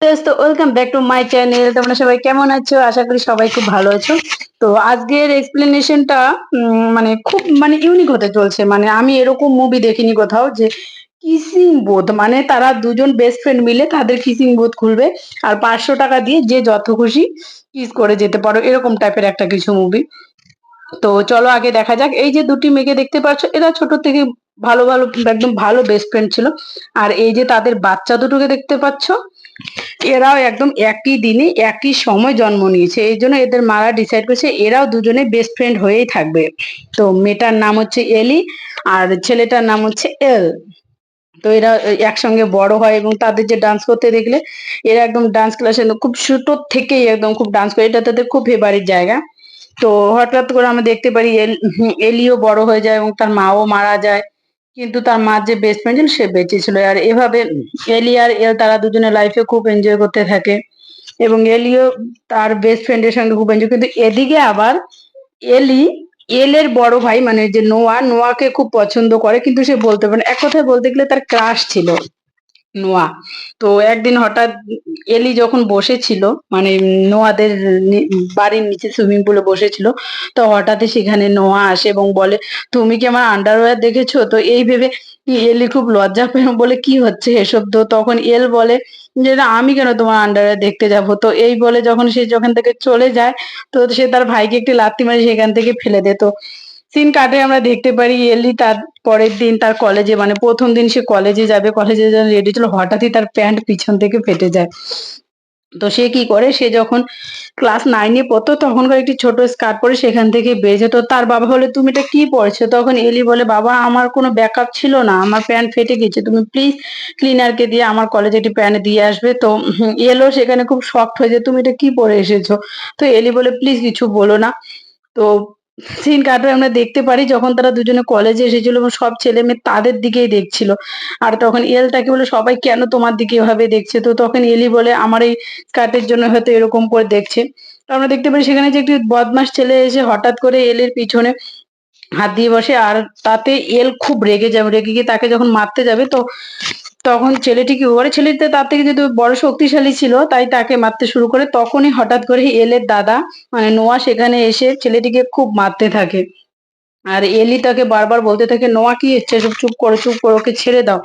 তো welcome back to my channel. তোমরা সবাই কেমন আছো? আশা করি সবাই খুব ভালো আছো। তো আজকের এক্সপ্লেনেশনটা মানে খুব ইউনিক হতে চলছে। মানে আমি এরকম মুভি দেখিনি কোথাও যে কিসিং বোথ, মানে তারা দুজন বেস্ট ফ্রেন্ড মিলে তাদের কিসিং বোথ খুলবে আর 500 টাকা দিয়ে যে যত খুশি কিস করে যেতে পারো, এরকম টাইপের একটা কিছু মুভি। তো চলো আগে দেখা যাক। এই যে দুটি মেয়েকে দেখতে পাচ্ছ, এরা ছোট থেকে ভালো ভালো একদম ভালো বেস্ট ফ্রেন্ড ছিল। আর এই যে তাদের বাচ্চা দুটোকে দেখতে পাচ্ছ, এরাও একদম একই দিনে একই সময় জন্ম নিয়েছে। এই জন্য এদের মারা ডিসাইড করেছে এরাও দুজনে বেস্ট ফ্রেন্ড হয়েই থাকবে। তো মেয়েটার নাম হচ্ছে এলি আর ছেলেটার নাম হচ্ছে এল। তো এরা একসঙ্গে বড় হয় এবং তাদের যে ডান্স করতে দেখলে, এরা একদম ডান্স ক্লাসে খুব ছোট থেকেই একদম খুব ডান্স করে, এটা তাদের খুব ফেভারিট জায়গা। তো হঠাৎ করে আমরা দেখতে পারি এলিও বড় হয়ে যায় এবং তার মাও মারা যায়, কিন্তু তার মার যে বেস্ট ফ্রেন্ড ছিল সে বেঁচে ছিল। আর এভাবে এলি আর এল তারা দুজনে লাইফে খুব এনজয় করতে থাকে এবং এলিও তার বেস্ট ফ্রেন্ডের সঙ্গে খুব এনজয়। কিন্তু এদিকে আবার এলি এলের বড় ভাই মানে যে নোয়াকে খুব পছন্দ করে, কিন্তু সে বলতে পারে না। এক কথায় বলতে গেলে তার ক্রাশ ছিল নোয়া। তো একদিন হঠাৎ এলি যখন বসেছিল, মানে নোয়াদের বাড়ির নিচে সুইমিং পুলে বসেছিল, তো হঠাৎই সেখানে নোয়া আসে এবং বলে, তুমি কি আমার আন্ডারওয়্যার দেখেছো? তো এই ভেবে এলি খুব লজ্জা পেয়ে বলে, কি হচ্ছে এসব? তো তখন এল বলে যে না, আমি কেন তোমার আন্ডারওয়্যার দেখতে যাব? তো এই বলে যখন সে যখন থেকে চলে যায়, তো সে তার ভাইকে একটি লাথি মারে সেখান থেকে ফেলে দেয়। তো সিন কাটে আমরা দেখতে পারি এলি তার পরের দিন তার কলেজে, মানে প্রথম দিন সে কলেজে যাবে, কলেজে যখন রেডি ছিল হঠাৎই তার প্যান্ট পিছন থেকে ফেটে যায়। তো সে কি করে, সে যখন ক্লাস 9-এ পড়তো তখনকার একটি ছোট স্কার্ট পরে সেখান থেকে বের যেত। তার বাবা বলে, তুমি এটা কি পড়ছো? তখন এলি বলে, বাবা আমার কোনো ব্যাকআপ ছিল না, আমার প্যান্ট ফেটে গেছে, তুমি প্লিজ ক্লিনারকে দিয়ে আমার কলেজে একটি প্যান্ট দিয়ে আসবে। তো এলো সেখানে খুব শক্ট হয়ে যায়, তুমি এটা কি পরে এসেছো? তো এলি বলে, প্লিজ কিছু বলো না। তো সিন কাটে আমরা দেখতে পারি যখন তারা দুজনে কলেজে এসেছিল এবং সব ছেলে মেয়ে তাদের দিকেই দেখছিল। আর তখন এল তাকে বলে, সবাই কেন তোমার দিকে এভাবে দেখছে? তো তখন এলি বলে, আমার এই স্কার্টের জন্য হয়তো এরকম করে দেখছে। তো আমরা দেখতে পারি সেখানে যে একটি বদমাস ছেলে এসে হঠাৎ করে এলের পিছনে হাত দিয়ে বসে, আর তাতে এল খুব রেগে যাবে, রেগে গিয়ে তাকে যখন মারতে যাবে, তো তখন ছেলেটি কি করে, ছেলেটি তার থেকে যেহেতু বড় শক্তিশালী ছিল তাই তাকে মারতে শুরু করে। তখনই হঠাৎ করে এলের দাদা মানে নোয়া সেখানে এসে ছেলেটিকে খুব মারতে থাকে। আর এলি তাকে বারবার বলতে থাকে, নোয়া কি হচ্ছে এসব, চুপ করো চুপ করো, ওকে ছেড়ে দাও।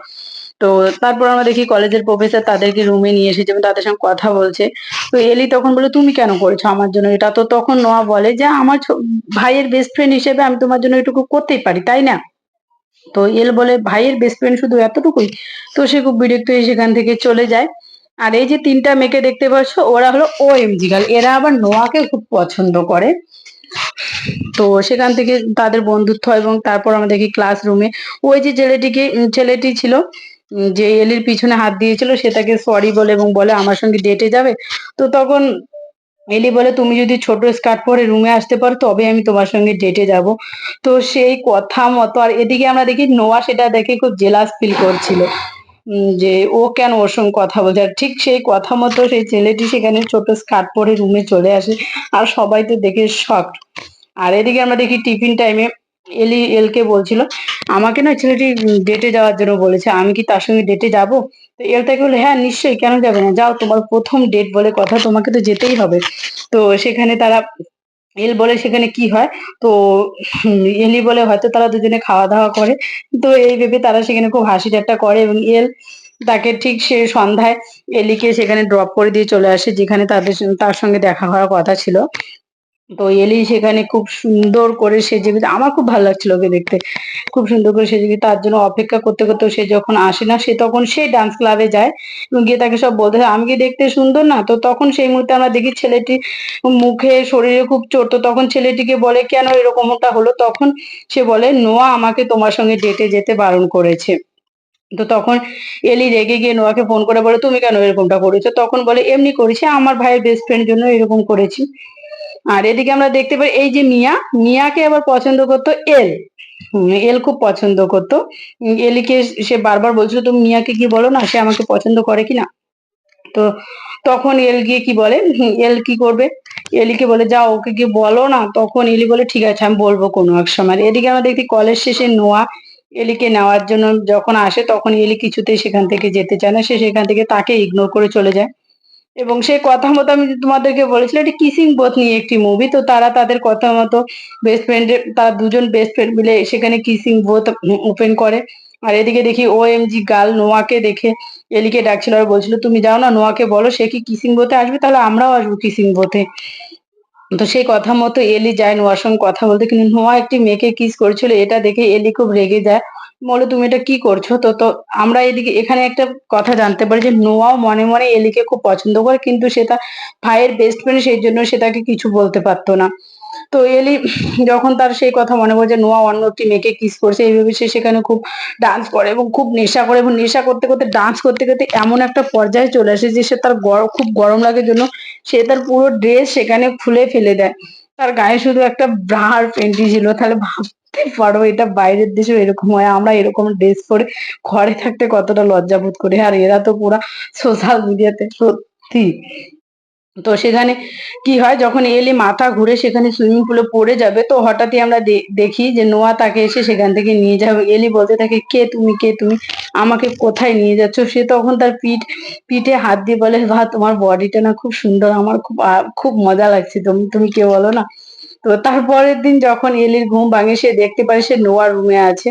তো তারপর আমরা দেখি কলেজের প্রফেসর তাদেরকে রুমে নিয়ে এসেছে এবং তাদের সঙ্গে কথা বলছে। তো এলি তখন বলে, তুমি কেন করেছো আমার জন্য এটা? তো তখন নোয়া বলে যে আমার ভাইয়ের বেস্ট ফ্রেন্ড হিসেবে আমি তোমার জন্য এটুকু করতেই পারি, তাই না? তো এল বলে, ভাইয়ের বেস্ট ফ্রেন্ড শুধু এতটুকুই? তো সে খুব বিরক্ত হয়ে সেখান থেকে চলে যায়। আর এই যে তিনটা মেয়েকে দেখতে পাচ্ছ, ওরা হলো OMG গার্ল, এরা আবার নোয়াকে খুব পছন্দ করে। তো সেখান থেকে তাদের বন্ধুত্ব হয় এবং তারপর আমরা দেখি ক্লাসরুমে ওই যে ছেলেটি ছিল যে এলির পিছনে হাত দিয়েছিল, সে তাকে সরি বলে এবং বলে আমার সঙ্গে ডেটে যাবে। তো তখন এলি বলে, তুমি যদি ছোট স্কার্ট পরে রুমে আসতে পারো তবে আমি তোমার সঙ্গে ডেটে যাব। তো সেই কথা মতো, আর এদিকে আমরা দেখি নোয়া সেটা দেখে খুব জেলাস ফিল করছিল যে ও কেন ওর সঙ্গে কথা বলছে। আর ঠিক সেই কথা মতো সেই ছেলেটি সেখানে ছোট স্কার্ট পরে রুমে চলে আসে, আর সবাই তো দেখে শকড। আর এদিকে আমরা দেখি টিফিন টাইমে এলি এলকে বলছিল, আমাকে না ছেলেটি ডেটে যাওয়ার জন্য বলেছে, আমি কি তার সঙ্গে ডেটে যাব? তো এল তাকে বলে, হ্যাঁ নিশ্চয়ই, কেন যাবে না, যাও, তোমার প্রথম ডেট বলে কথা, তোমাকে তো যেতেই হবে। তো সেখানে তারা এল বলে সেখানে কি হয়। তো এলি বলে হয়তো তারা দুজনে খাওয়া দাওয়া করে। তো এই ভেবে তারা সেখানে খুব হাসি ঠাট্টা করে এবং এল তাকে ঠিক সে সন্ধ্যায় এলিকে সেখানে ড্রপ করে দিয়ে চলে আসে যেখানে তার সঙ্গে দেখা হওয়ার কথা ছিল। তো এলি সেখানে খুব সুন্দর করে সেজে গুজে, আমার খুব ভালো লাগছিল ওকে দেখতে, খুব সুন্দর করে সেজে গুজে তার জন্য অপেক্ষা করতে করতে সে যখন আসে না, সে তখন সেই ডান্স ক্লাবে যায় এবং গিয়ে তাকে সব বলতে থাকে, আমি কি দেখতে সুন্দর না? তো তখন সেই মুহূর্তে আমরা দেখি ছেলেটি মুখে শরীরে খুব চোট। তো তখন ছেলেটিকে বলে, কেন এরকমটা হলো? তখন সে বলে, নোয়া আমাকে তোমার সঙ্গে ডেটে যেতে বারণ করেছে। তো তখন এলি রেগে গিয়ে নোয়াকে ফোন করে বলে, তুমি কেন এরকমটা করেছো? তখন বলে, এমনি করেছি, আমার ভাইয়ের বেস্ট ফ্রেন্ড জন্য এরকম করেছি। আর এদিকে আমরা দেখতে পাই এই যে মিয়াকে আবার পছন্দ করতো এল। এল খুব পছন্দ করতো এলিকে। সে বারবার বলছিল, তুমি মিয়াকে কি বলো না সে আমাকে পছন্দ করে কিনা। তো তখন এল গিয়ে কি বলে, এল কি করবে, এলিকে বলে, যাও ওকে গিয়ে বলো না। তখন এলি বলে, ঠিক আছে আমি বলবো কোনো এক সময়। এদিকে আমরা দেখি কলেজ শেষে নোয়া এলিকে নেওয়ার জন্য যখন আসে তখন এলি কিছুতেই সেখান থেকে যেতে চায় না, সে সেখান থেকে তাকে ইগনোর করে চলে যায়। এবং সেই কথা মতো আমি যে তোমাদেরকে বলেছিলাম এটি কিসিং বোথ নিয়ে একটি মুভি। তো তারা তাদের কথা মতো বেস্ট ফ্রেন্ডের তারা দুজন বেস্ট ফ্রেন্ড মিলে সেখানে কিসিং বোথ ওপেন করে। আর এদিকে দেখি ওএমজি গার্ল নোয়াকে দেখে এলিকে ডাকছিল আর বলছিল তুমি যাও না নোয়াকে বলো সে কি কিসিং বোথে আসবে তাহলে আমরাও আসবো কিসিং বোথে। তো সেই কথা মতো এলি যায় নোয়ার সঙ্গে কথা বলতে, কিন্তু নোয়া একটি মেয়েকে কিস করছিল এটা দেখে এলি খুব রেগে যায়, বলে তুমি এটা কি করছো। তো তো আমরা এদিকে এখানে একটা কথা জানতে পারি যে নোয়াও মনে মনে এলিকে খুব পছন্দ করে, কিন্তু সে তার ভাইয়ের বেস্ট ফ্রেন্ড সেই জন্য সে তাকে কিছু বলতে পারতো না। তো এলি যখন তার সেই কথা মনে পড়ে যে নোয়া অন্য একটি মেয়েকে কিস করছে এইভাবে সে সেখানে খুব ডান্স করে এবং খুব নেশা করে এবং নেশা করতে করতে ডান্স করতে করতে এমন একটা পর্যায়ে চলে আসে যে সে তার খুব গরম লাগে জন্য সে তার পুরো ড্রেস সেখানে খুলে ফেলে দেয়। তার গায়ে শুধু একটা ব্রা আর পেন্টি ছিল, তাহলে ভাবতে পারো এটা বাইরের দেশেও এরকম হয়, আমরা এরকম ড্রেস পরে ঘরে থাকতে কতটা লজ্জা বোধ করি, আর এরা তো পুরা সোশ্যাল মিডিয়াতে সত্যি। তো সেখানে কি হয় যখন এলি মাথা ঘুরে সেখানে সুইমিং পুলে পড়ে যাবে, তো হঠাৎই আমরা দেখি যে নোয়া তাকে এসে সেখান থেকে নিয়ে যাবে। এলি বলতে থাকে কে তুমি, কে তুমি, আমাকে কোথায় নিয়ে যাচ্ছ। সে তখন তার পিঠে হাত দিয়ে বলে বাহ তোমার বডিটা না খুব সুন্দর, আমার খুব খুব মজা লাগছে, তুমি তুমি কে বলো না। তো তারপরের দিন যখন এলির ঘুম ভাঙে সে দেখতে পারে সে নোয়ার রুমে আছে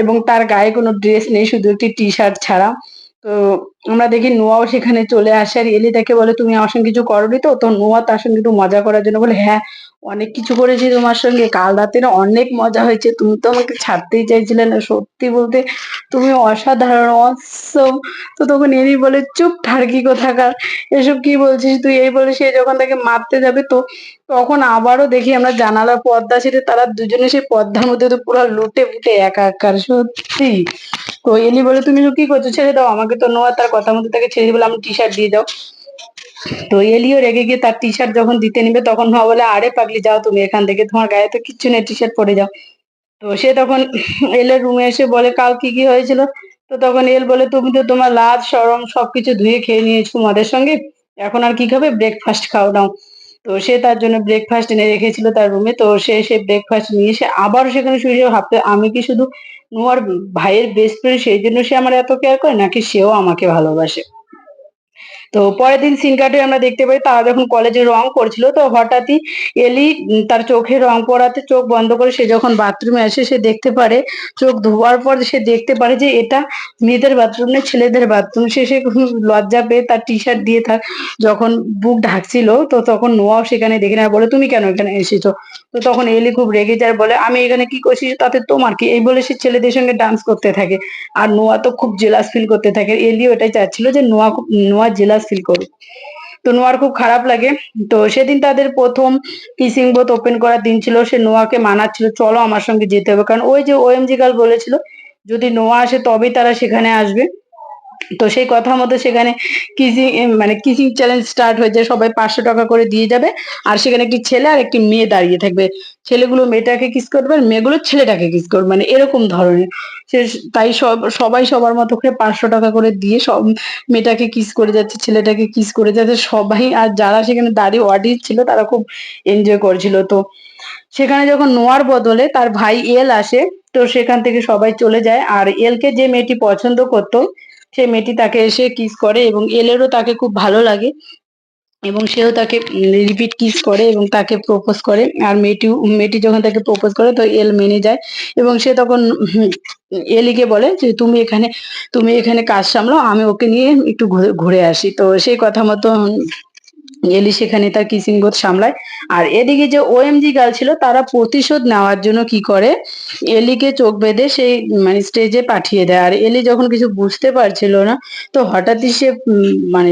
এবং তার গায়ে কোনো ড্রেস নেই, শুধু একটি টি শার্ট ছাড়া। তো আমরা দেখি নোয়াও সেখানে চলে আসে আর এলি তাকে বলে তুমি আমার সঙ্গে কিছু করোনি তো। তো নোয়া তার সঙ্গে একটু মজা করার জন্য বলে হ্যাঁ অনেক কিছু করেছি তোমার সঙ্গে, কাল রাতে না অনেক মজা হয়েছে, তুমি তো আমাকে ছাড়তেই চাইছিলে না, সত্যি বলতে তুমি অসাধারণ অসম। তো তখন এলি বলে চুপ ঠার্কি কোথাকার, এসব কি বলছিস তুই, এই বলে সে যখন তাকে মারতে যাবে তো তখন আবারও দেখি আমরা জানালার পর্দা ছেড়ে তারা দুজনে সেই পর্দার মধ্যে তো পুরো লুটে ফুটে একাকার সত্যি। তো এলি বলে তুমি এসব কি করছো, ছেড়ে দাও আমাকে। তো নোয়া তার কথা মতো তাকে ছেড়ে দিয়ে বলে আমি টি শার্ট দিয়ে দাও। তো এলিও রেগে গিয়ে তার টি শার্ট যখন দিতে নিবে তখন নোয়া বলে আরে পাগলি যাও তুমি এখান থেকে, তোমার গায়ে তো কিচ্ছু নেই, টি শার্ট পরে যাও। তো সে তখন এলের রুমে এসে বলে কাল কি কি হয়েছিল। তো তখন এল বলে তুমি তো তোমার লাজ শরম সবকিছু ধুয়ে খেয়ে নিয়েছো মদের সঙ্গে, এখন আর কি খাবে, ব্রেকফাস্ট খাও নাও। তো সে তার জন্য ব্রেকফাস্ট এনে রেখেছিল তার রুমে, তো সে ব্রেকফাস্ট নিয়ে এসে আবার সেখানে শুয়ে ভাবতে আমি কি শুধু নোয়ার ভাইয়ের বেস্ট ফ্রেন্ড সেই জন্য সে আমার এত কেয়ার করে নাকি সেও আমাকে ভালোবাসে। তো পরের দিন সিন কাটে আমরা দেখতে পাই তারা যখন কলেজে রং করছিল তো হঠাৎই এলি তার চোখে রং পড়াতে চোখ বন্ধ করে সে যখন বাথরুমে আসে সে দেখতে পারে চোখ ধোয়ার পর সে দেখতে পারে যে এটা মেয়েদের বাথরুম না ছেলেদের বাথরুম। সে খুব লজ্জা পেয়ে তার টি শার্ট দিয়ে তার যখন বুক ঢাকছিল তো তখন নোয়াও সেখানে দেখে নেয়, বলে তুমি কেন এখানে এসেছো। তো তখন এলি খুব রেগে যায়, বলে আমি এখানে কি করছি তাতে তোমার কি, এই বলে সে ছেলেদের সঙ্গে ডান্স করতে থাকে। আর নোয়া তো খুব জেলাস ফিল করতে থাকে, এলিও এটাই চাচ্ছিল যে নোয়া জেলাস ফিল করুক। তো নোয়ার খুব খারাপ লাগে। তো সেদিন তাদের প্রথম কিসিং বোথ ওপেন করার দিন ছিল, সে নোয়াকে মানাচ্ছিল চলো আমার সঙ্গে যেতে হবে, কারণ ওই যে ওএমজি গার্ল বলেছিল যদি নোয়া আসে তবেই তারা সেখানে আসবে। তো সেই কথা মতো সেখানে কিসিং মানে কিসিং চ্যালেঞ্জ স্টার্ট হয়েছে, সবাই 500 টাকা করে দিয়ে যাবে আর সেখানে একটি ছেলে আর একটি মেয়ে দাঁড়িয়ে থাকবে, ছেলেগুলো মেয়েটাকে কিস করবে আর মেয়েগুলো ছেলেটাকে কিস করবে, মানে এরকম ধরনের। সে তাই সবাই সবার মতো করে 500 টাকা করে দিয়ে সব মেয়েটাকে কিস করে যাচ্ছে ছেলেটাকে কিস করে যাচ্ছে সবাই, আর যারা সেখানে দাঁড়িয়ে অডিয়েন্স ছিল তারা খুব এনজয় করছিল। তো সেখানে যখন নোয়ার বদলে তার ভাই এল আসে তো সেখান থেকে সবাই চলে যায়, আর এলকে যে মেয়েটি পছন্দ করতো সে মেয়েটি তাকে এসে কিস করে এবং এলেরও তাকে খুব ভালো লাগে এবং সেও তাকে রিপিট কিস করে এবং তাকে প্রপোজ করে। আর মেয়েটি যখন তাকে প্রপোজ করে তো এল মেনে যায় এবং সে তখন এলিকে বলে যে তুমি এখানে কাজ সামলাও, আমি ওকে নিয়ে একটু ঘুরে ঘুরে আসি। তো সেই কথা মতো এলি সেখানে তার কিসিং বোথ সামলায়। আর এদিকে যে ওএমজি গার্ল ছিল তারা প্রতিশোধ নেওয়ার জন্য কি করে এলিকে চোখ বেঁধে সেই মানে স্টেজে পাঠিয়ে দেয়। আর এলি যখন কিছু বুঝতে পারছিল না তো হঠাৎই সে মানে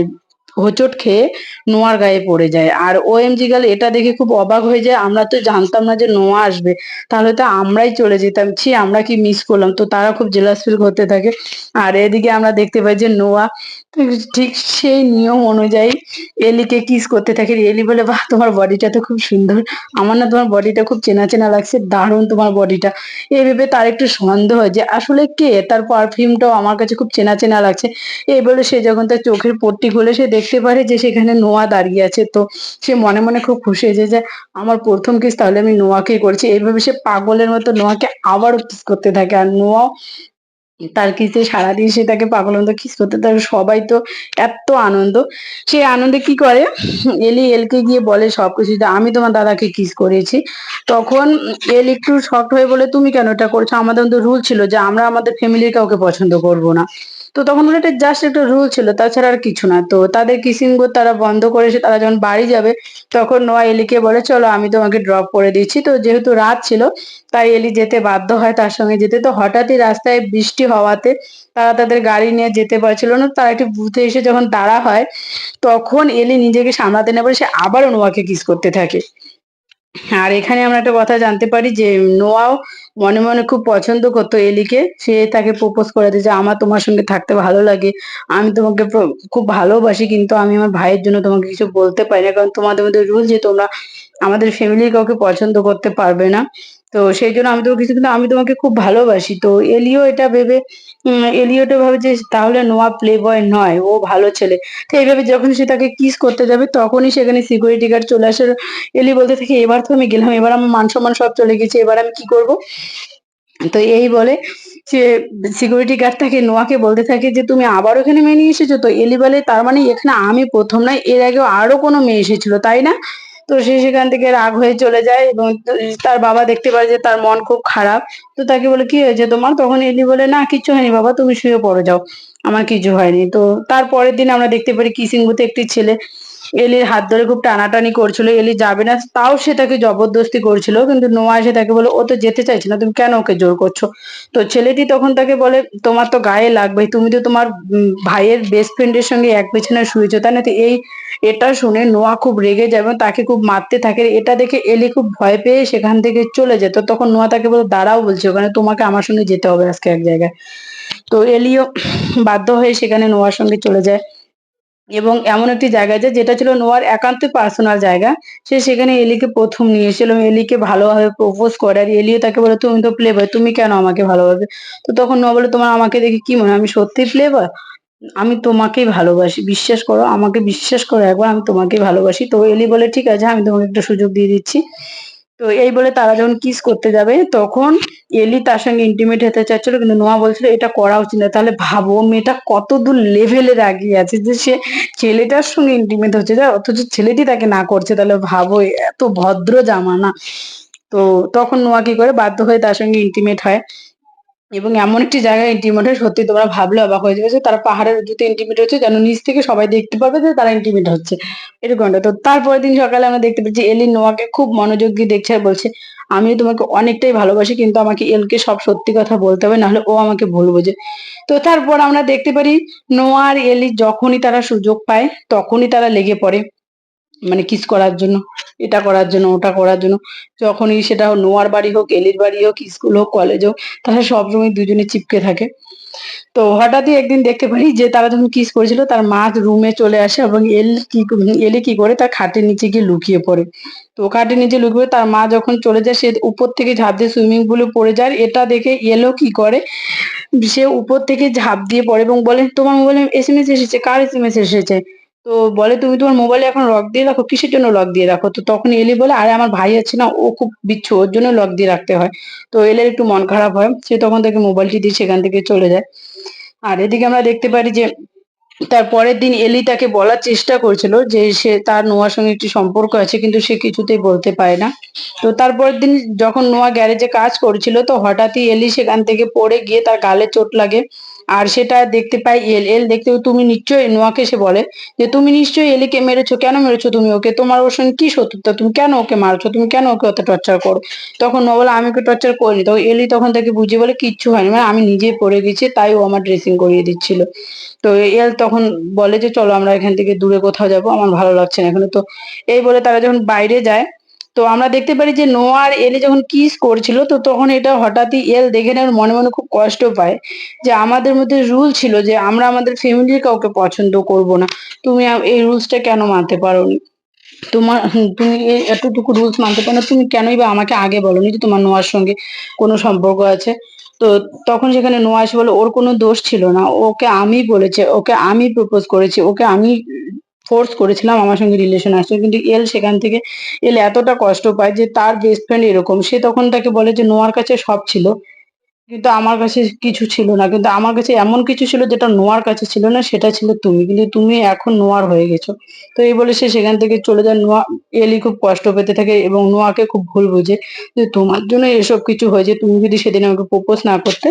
হোঁচট খেয়ে নোয়ার গায়ে পড়ে যায়। আর ওএমজি গার্ল এটা দেখে খুব অবাক হয়ে যায়, আমরা তো জানতাম না যে নোয়া আসবে, তাহলে তো আমরাই চলে যেতাম, ছি আমরা কি মিস করলাম। তো তারা খুব জেলাস ফিল করতে থাকে। আর এদিকে আমরা দেখতে পাই যে নোয়া ঠিক সেই নিয়ম অনুযায়ী এলিকে কিস করতে থাকে। এলি বলে বাহ তোমার বডিটা তো খুব সুন্দর, আমার না তোমার বডিটা খুব চেনা চেনা লাগছে, দারুণ তোমার বডিটা। এই ভেবে তার একটু সন্দেহ হয় যে আসলে কে, তার পারফিউমটাও আমার কাছে খুব চেনা চেনা লাগছে। এই বলে সে যখন তার চোখের পট্টি খুলে সে দেখতে পারে যে সেখানে নোয়া দাঁড়িয়ে আছে, তো সে মনে মনে খুব খুশি হয়েছে যে আমার প্রথম কিস তাহলে আমি নোয়াকেই করছি। এইভাবে সে পাগলের মতো নোয়াকে আবারও কিস করতে থাকে আর নোয়াও তার কিসে সারাদিন সে তাকে পাগলের মতো কিস করতে থাকে। সবাই তো এত আনন্দ। সে আনন্দে কি করে, এলি এলকে গিয়ে বলে সবকিছু যে আমি তোমার দাদাকে কিস করেছি। তখন এল একটু শকড হয়ে বলে তুমি কেন এটা করছো? আমাদের তো রুল ছিল যে আমরা আমাদের ফ্যামিলির কাউকে পছন্দ করব না। তো তখন বলে এটা জাস্ট একটা রুল ছিল, তাছাড়া আর কিছু না। তো তাদের কিসিং তারা বন্ধ করেছে, তারা যখন বাড়ি যাবে তখন নোয়া এলিকে বলে চলো আমি তোমাকে ড্রপ করে দিচ্ছি। তো যেহেতু রাত ছিল তাই এলি যেতে বাধ্য হয় তার সঙ্গে যেতে। তো হঠাৎই রাস্তায় বৃষ্টি হওয়াতে তারা তাদের গাড়ি নিয়ে যেতে পারছিল না। তারা একটি বুথে এসে যখন দাঁড়া হয় তখন এলি নিজেকে সামলাতে না পারে সে আবারও নোয়াকে কিস করতে থাকে। আর এখানে আমরা একটা কথা জানতে পারি যে নোয়াও মনে মনে খুব পছন্দ করতো এলিকে। সে তাকে প্রপোজ করে দেয় যে আমার তোমার সঙ্গে থাকতে ভালো লাগে, আমি তোমাকে খুব ভালোবাসি, কিন্তু আমি আমার ভাইয়ের জন্য তোমাকে কিছু বলতে পারি না, কারণ তোমাদের মধ্যে রুল যে তোমরা আমাদের ফ্যামিলির কাউকে পছন্দ করতে পারবে না। তো সেই জন্য আমি তোমাকে কিছু, কিন্তু আমি তোমাকে খুব ভালোবাসি। তো এলিও এটা ভেবে এলিও এটা ভাবে যে তাহলে নোয়া প্লে বয় নয়, ও ভালো ছেলে। তো এইভাবে যখন সে তাকে কিস করতে যাবে তখনই সেখানে সিকিউরিটি গার্ড চলে আসে। এলি বলতে থাকে এবার তো আমি গেলাম, এবার আমার মান সম্মান সব চলে গেছে, এবার আমি কি করব? তো এই বলে সে সিকিউরিটি গার্ড তাকে নোয়াকে বলতে থাকে যে তুমি আবার ওখানে মেয়ে নিয়ে এসেছো। তো এলি বলে তার মানে এখানে আমি প্রথম নয়, এর আগেও আরো কোনো মেয়ে এসেছিল তাই না? তো সে সেখান থেকে রাগ হয়ে চলে যায় এবং তার বাবা দেখতে পায় যে তার মন খুব খারাপ। তো তাকে বলে কি হয়েছে তোমার? তখন এলি বলে না কিচ্ছু হয়নি বাবা, তুমি শুয়ে পড়ে যাও, আমার কিছু হয়নি। তো তার পরের দিন আমরা দেখতে পারি কিসিং বুথে একটি ছেলে এলির হাত ধরে খুব টানাটানি করছিল, এলি যাবে না, তাও সে তাকে জবরদস্তি করছিল, কিন্তু নোয়া এসে তাকে বলে ও তো যেতে চাইছে না, তুমি কেন ওকে জোর করছো? তো ছেলেটি তখন তাকে বলে তোমার তো গায়ে লাগবে, তুমি তো তোমার ভাইয়ের বেস্ট ফ্রেন্ডের সঙ্গে এক বিছানায় শুয়েছো তাই না? তো এটা শুনে নোয়া খুব রেগে যায় এবং তাকে খুব মারতে থাকে। এটা দেখে এলি খুব ভয় পেয়ে সেখান থেকে চলে যায়। তো তখন নোয়া তাকে বলে দাঁড়াও বলছে, ওখানে তোমাকে আমার সঙ্গে যেতে হবে আজকে এক জায়গায়। তো এলিও বাধ্য হয়ে সেখানে নোয়ার সঙ্গে চলে যায় এবং এমন একটি জায়গায় যায় যেটা ছিল নোয়ার একান্ত পার্সোনাল জায়গা। সে সেখানে এলিকে প্রথম নিয়ে এসেছিল এবং এলিকে ভালোভাবে প্রপোজ করে। আর এলিও তাকে বলে তুমি তো প্লে বয়, তুমি কেন আমাকে ভালোবাসবে? তো তখন নোয়া বলে তোমার আমাকে দেখে কি মনে হয় আমি সত্যি প্লে বয়? আমি তোমাকেই ভালোবাসি, বিশ্বাস করো, আমাকে বিশ্বাস করো একবার, আমি তোমাকেই ভালোবাসি। তো এলি বলে ঠিক আছে আমি তোমাকে একটা সুযোগ দিয়ে দিচ্ছি। তো এই বলে তারা যখন কিস করতে যাবে তখন এলি তার সঙ্গে ইন্টিমেট হতে চাচ্ছিল, কিন্তু নোয়া বলছিল এটা করা উচিত না। তাহলে ভাবো মেয়েটা কত দূর লেভেলের এগিয়ে আছে যে সে ছেলেটার সঙ্গে ইন্টিমেট হচ্ছে যায় অথচ ছেলেটি তাকে না করছে। তাহলে ভাবো এত ভদ্র জামানা। তো তখন নোয়া কি করে বাধ্য হয়ে তার সঙ্গে ইন্টিমেট হয় এবং এমন একটি জায়গায় ইন্টিমেট হয় সত্যি তোমরা ভাবলে অবাক হয়ে যাবে যে তারা পাহাড়ের উঁচুতে ইন্টিমেট হচ্ছে, যেন নিচ থেকে সবাই দেখতে পাবে যে তারা ইন্টিমেট হচ্ছে এরকম একটা। তো তারপরের দিন সকালে আমরা দেখতে পাচ্ছি এলি নোয়াকে খুব মনোযোগ দিয়ে দেখছে আর বলছে আমি তোমাকে অনেকটাই ভালোবাসি, কিন্তু আমাকে এলকে সব সত্যি কথা বলতে হবে, নাহলে ও আমাকে ভুল বোঝে। তো তারপর আমরা দেখতে পারি নোয়া আর এলি যখনই তারা সুযোগ পায় তখনই তারা লেগে পড়ে, মানে কিস করার জন্য, এটা করার জন্য, ওটা করার জন্য। যখনই সেটা নোয়ার বাড়ি হোক, এলির বাড়ি হোক, স্কুল হোক, কলেজ হোক, তারা সবসময় দুজনে চিপকে থাকে। তো হঠাৎই একদিন দেখতে পারি যে তারা যখন কিস করেছিল তার মা রুমে চলে আসে এবং এলি কি করে তার খাটের নিচে গিয়ে লুকিয়ে পড়ে। তো খাটের নিচে লুকিয়ে পড়ে তার মা যখন চলে যায় সে উপর থেকে ঝাঁপ দিয়ে সুইমিং পুলে পড়ে যায়। এটা দেখে এলো কি করে, সে উপর থেকে ঝাঁপ দিয়ে পড়ে এবং বলে তোমার মোবাইলে এসএমএস এসেছে, কার এসএমএস এসেছে? তো বলে তুমি তোমার মোবাইলে এখন লক দিয়ে রাখো, কিসের জন্য লক দিয়ে রাখো? তো তখন এলি বলে আরে আমার ভাই আছে না, ও খুব বিচ্ছু, ওর জন্য লক দিয়ে রাখতে হয়। তো এলের একটু মন খারাপ হয়, সে তখন তাকে মোবাইলটি দিয়ে সেখান থেকে চলে যায়। আর এদিকে আমরা দেখতে পারি যে তার পরের দিন এলি তাকে বলার চেষ্টা করছিল যে সে তার নোয়ার সঙ্গে একটি সম্পর্ক আছে, কিন্তু সে কিছুতেই বলতে পারে না। তো তারপরের দিন যখন নোয়া গ্যারেজে কাজ করছিল তো হঠাৎই এলি সেখান থেকে পড়ে গিয়ে তার গালে চোট লাগে। আর সেটা দেখতে পাই এল দেখতে পাই, তুমি নিশ্চয়ই, নোয়াকে সে বলে যে তুমি নিশ্চয়ই এলিকে মেরেছো, কেন মেরেছো তুমি ওকে? তোমার ওর সঙ্গে কি শত্রুতা? তুমি কেন ওকে মারছো? তুমি কেন ওকে অত টর্চার করো? তখন নোয়া বলে আমি ওকে টর্চার করিনি। তখন এলি তখন তাকে বুঝিয়ে বলে কিচ্ছু হয়নি, মানে আমি নিজেই পড়ে গেছি, তাই ও আমার ড্রেসিং করিয়ে দিচ্ছিল। তো এল তখন বলে যে চলো আমরা এখান থেকে দূরে কোথাও যাবো, আমার ভালো লাগছে না এখানে। তো এই বলে তারা যখন বাইরে যায় তো আমরা দেখতে পারি যে নোয়া আর এলি যখন কিস করছিল তো তখন এটা হঠাৎই এল দেখে নেয়, ওর মনে মনে খুব কষ্ট পায় যে আমাদের মধ্যে রুল ছিল যে আমরা আমাদের ফ্যামিলির কাউকে পছন্দ করব না, তুমি এই রুলসটা কেন মানতে পারোনি? তুমি এই এতটুকু রুলস মানতে পারো না, তুমি কেনই বা আমাকে আগে বলোনি যে তোমার নোয়ার সঙ্গে কোনো সম্পর্ক আছে? তো তখন সেখানে নোয়া এসে বলে ওর কোনো দোষ ছিল না, ওকে আমি বলেছি, ওকে আমি প্রপোজ করেছি, ওকে আমি ফোর্স করেছিলাম আমার সঙ্গে রিলেশন আসছে। কিন্তু এল সেখান থেকে এল এতটা কষ্ট পায় যে তার বেস্ট ফ্রেন্ড এরকম। সে তখন তাকে বলে যে নোয়ার কাছে সব ছিল, কিন্তু আমার কাছে কিছু ছিল না। কিন্তু আমার কাছে এমন কিছু ছিল যেটা নোয়ার কাছে ছিল না, সেটা ছিল তুমি। কিন্তু তুমি এখন নোয়ার হয়ে গেছো। তো এই বলে সে সেখান থেকে চলে যায়। এলি খুব কষ্ট পেতে থাকে এবং নোয়াকে খুব ভুল বোঝে যে তোমার জন্য এসব কিছু হয়েছে। তুমি যদি সেদিন আমাকে প্রপোজ না করতে,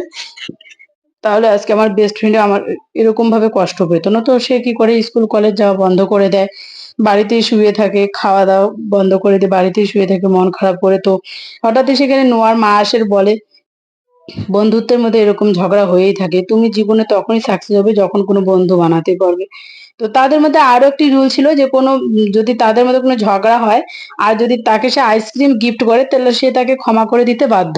তাহলে আজকে আমার বেস্ট ফ্রেন্ড আমার এরকম ভাবে কষ্ট পেত না। তো সে কি করে, স্কুল কলেজ যাওয়া বন্ধ করে দেয়, বাড়িতেই শুয়ে থাকে, খাওয়া দাওয়া বন্ধ করে দিয়ে বাড়িতেই শুয়ে থাকে মন খারাপ করে। তো হঠাৎই সেখানে নোয়ার মা আসে, বলে বন্ধুত্বের মধ্যে এরকম ঝগড়া হয়েই থাকে। তুমি জীবনে তখনই সাকসেস হবে যখন কোনো বন্ধু বানাতে পারবে। তো তাদের মধ্যে আরো একটি রুল ছিল যে কোনো যদি তাদের মধ্যে কোনো ঝগড়া হয় আর যদি তাকে সে আইসক্রিম গিফট করে, তাহলে সে তাকে ক্ষমা করে দিতে বাধ্য।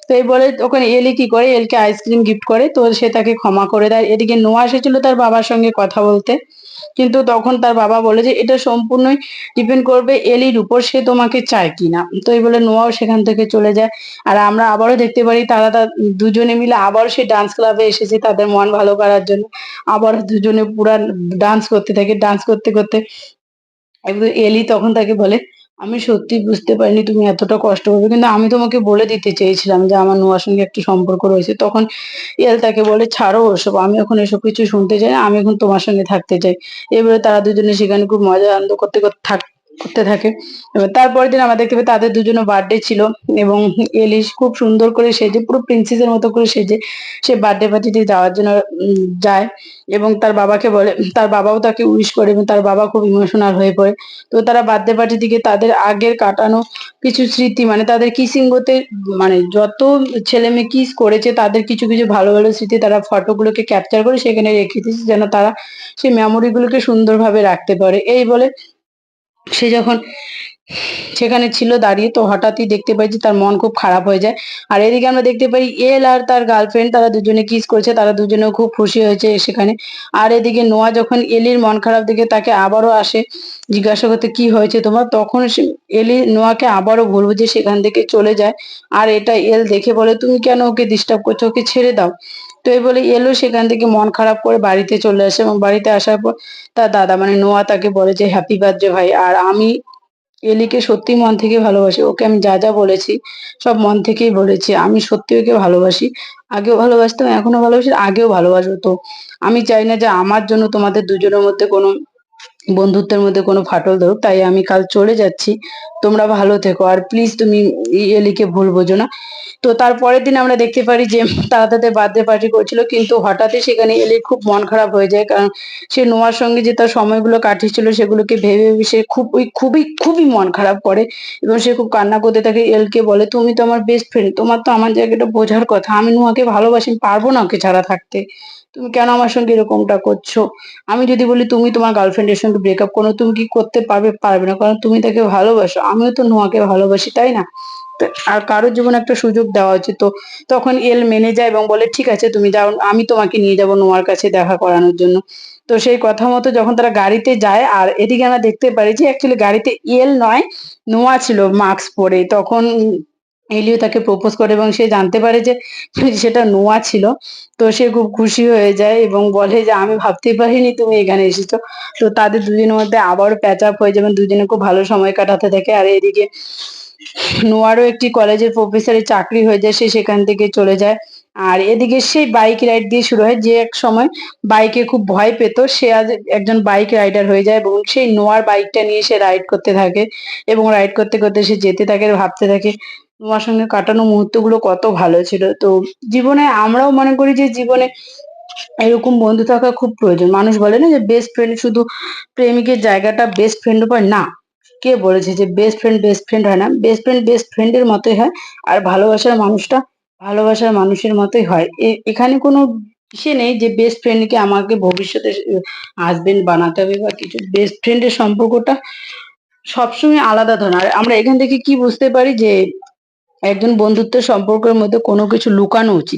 তো এই বলে ওখানে এলি কি করে, এলকে আইসক্রিম গিফট করে, তো সে তাকে ক্ষমা করে দেয়। এদিকে নোয়া এসেছিল তার বাবার সঙ্গে কথা বলতে, কিন্তু তখন তার বাবা বলে যে এটা সম্পূর্ণই ডিপেন্ড করবে এলির উপর, সে তোমাকে চায় কিনা। তো এই বলে নোয়াও সেখান থেকে চলে যায়। আর আমরা আবারও দেখতে পারি তারা দুজনে মিলে আবারও সেই ডান্স ক্লাবে এসেছে তাদের মন ভালো করার জন্য। আবার দুজনে পুরা ডান্স করতে থাকে। ডান্স করতে করতে একদম এলি তখন তাকে বলে, আমি সত্যি বুঝতে পারিনি তুমি এতটা কষ্ট পাবে, কিন্তু আমি তোমাকে বলে দিতে চেয়েছিলাম যে আমার নোয়ার সঙ্গে একটি সম্পর্ক রয়েছে। তখন এল তাকে বলে, ছাড়ো ওসব, আমি এখন এসব কিছু শুনতে চাই না, আমি এখন তোমার সঙ্গে থাকতে চাই। এবারে তারা দুজনে সেখানে খুব মজা আনন্দ করতে করতে করতে থাকে। এবার তারপরের দিন আমরা দেখতে পাই তাদের দুজনের বার্থডে ছিল এবং এলিশ খুব সুন্দর করে সেজে, পুরো প্রিন্সেসের মতো করে সেজে সে বার্থডে পার্টিতে যাওয়ার জন্য যায় এবং তার বাবাকে বলে, তার বাবাও তাকে উইশ করে এবং তার বাবা খুব ইমোশনাল হয়ে পড়ে। তো তারা বার্থডে পার্টি থেকে তাদের আগের কাটানো কিছু স্মৃতি, মানে তাদের কিসিং করতে, মানে যত ছেলে মেয়ে কিস করেছে তাদের কিছু কিছু ভালো ভালো স্মৃতি তারা ফটোগুলোকে ক্যাপচার করে সেখানে রেখে দিয়েছে, যেন তারা সেই মেমোরি গুলোকে সুন্দরভাবে রাখতে পারে। এই বলে সে যখন সেখানে ছিল দাঁড়িয়ে, তো হঠাৎই দেখতে পাই যে তার মন খুব খারাপ হয়ে যায়। আর এদিকে আমরা দেখতে পাই এল আর তার গার্লফ্রেন্ড তারা দুজনে কিস করেছে, তারা দুজনেও খুব খুশি হয়েছে সেখানে। আর এদিকে নোয়া যখন এলির মন খারাপ দেখে তাকে আবারও আসে জিজ্ঞাসা করতে, কি হয়েছে তোমার, তখন এলি নোয়াকে আবারও ভুল বুঝে সেখান থেকে চলে যায়। আর এটা এল দেখে বলে, তুমি কেন ওকে ডিস্টার্ব করছো, ওকে ছেড়ে দাও। তো এই বলে এলও সেখান থেকে মন খারাপ করে বাড়িতে চলে আসে এবং বাড়িতে আসার পর তার দাদা মানে নোয়া তাকে বলে যে হ্যাপি বার্থডে ভাই, আর আমি এলিকে সত্যি মন থেকে ভালোবাসি। ওকে আমি যা, যা বলেছি সব মন থেকেই বলেছি। আমি সত্যি ওকে ভালোবাসি। আগেও ভালোবাসতাম, এখনো ভালোবাসি, আগেও ভালোবাসবো। তো আমি চাই না যে আমার জন্য তোমাদের দুজনের মধ্যে কোনো বন্ধুত্বের মধ্যে কোনো ফাটল ধরুক। তাই আমি কাল চলে যাচ্ছি। তোমরা ভালো থেকো। আর প্লিজ তুমি এলিকে ভুল বোঝো না। তো তারপরের দিন আমরা দেখতে পারি যে তারা তাদের বার্থডে পার্টি করছিল, কিন্তু হঠাৎই সেখানে এলির খুব মন খারাপ হয়ে যায়। কারণ সে নোয়ার সঙ্গে যে তার সময়গুলো কাটিয়েছিল সেগুলোকে ভেবে ভেবে সে খুবই খুবই মন খারাপ করে এবং সে খুব কান্না করতে থাকে। এলকে বলে, তুমি তো আমার বেস্ট ফ্রেন্ড, তোমার তো আমার জায়গাটা বোঝার কথা। আমি নোয়াকে ভালোবাসি, আমি পারবো না ওকে ছাড়া থাকতে। তুমি কেন আমার সঙ্গে এরকমটা করছো? আমি যদি বলি তুমি তোমার গার্লফ্রেন্ডের সঙ্গে ব্রেকআপ করো, তুমি কি করতে পারবে? পারবে না, কারণ তুমি তাকে ভালোবাসো। আমিও তো নোয়াকে ভালোবাসি, তাই না? আর কারোর জীবনে একটা সুযোগ দেওয়া উচিত। তো তখন এল মেনে যায় এবং বলে, ঠিক আছে তুমি যাও, আমি তোমাকে নিয়ে যাব নোয়ার কাছে দেখা করানোর জন্য। তো সেই কথা মতো যখন তারা গাড়িতে যায়, আর এদিকে আমরা দেখতে পারি যে অ্যাকচুয়ালি গাড়িতে এল নয়, নোয়া ছিল মাস্ক পরে। তখন এলিও তাকে প্রপোজ করে এবং সে জানতে পারে যে সেটা নোয়া ছিল। তো সে খুব খুশি হয়ে যায় এবং বলে যে আমি ভাবতেই পারিনি তুমি এখানে এসেছো। তো তাদের দুজনের মধ্যে আবারও প্যাচ আপ হয়ে যাবে, দুজনে খুব ভালো সময় কাটাতে থাকে। আর এদিকে নোয়ারও একটি কলেজের প্রফেসরের চাকরি হয়ে যায়, সে সেখান থেকে চলে যায়। আর এদিকে সেই বাইক রাইড দিয়ে শুরু হয়, যে এক সময় বাইকে খুব ভয় পেত সে আজ একজন বাইক রাইডার হয়ে যায় এবং সেই নোয়ার বাইকটা নিয়ে সে রাইড করতে থাকে এবং রাইড করতে করতে সে যেতে থাকে আর ভাবতে থাকে নোয়ার সঙ্গে কাটানো মুহূর্তগুলো কত ভালো ছিল। তো জীবনে আমরাও মনে করি যে জীবনে এরকম বন্ধু থাকা খুব প্রয়োজন। মানুষ বলে না যে বেস্ট ফ্রেন্ড শুধু প্রেমিকের জায়গাটা বেস্ট ফ্রেন্ড পায় না। কে বলেছে যে বেস্ট ফ্রেন্ড হয় না? বেস্ট ফ্রেন্ডের মতোই হয়। আর ভালোবাসার মানুষটা ভালোবাসার মানুষের মতোই হয়। এখানে কোনো ইসে নেই যে বেস্ট ফ্রেন্ডকে আমাকে ভবিষ্যতে হাসবেন্ড বানাতে হবে বা কিছু। বেস্ট ফ্রেন্ডের সম্পর্কটা সবসময় আলাদা ধরনের। আর আমরা এখান থেকে কি বুঝতে পারি যে একজন বন্ধুত্বের সম্পর্কের মধ্যে কোনো কিছু লুকানো উচিত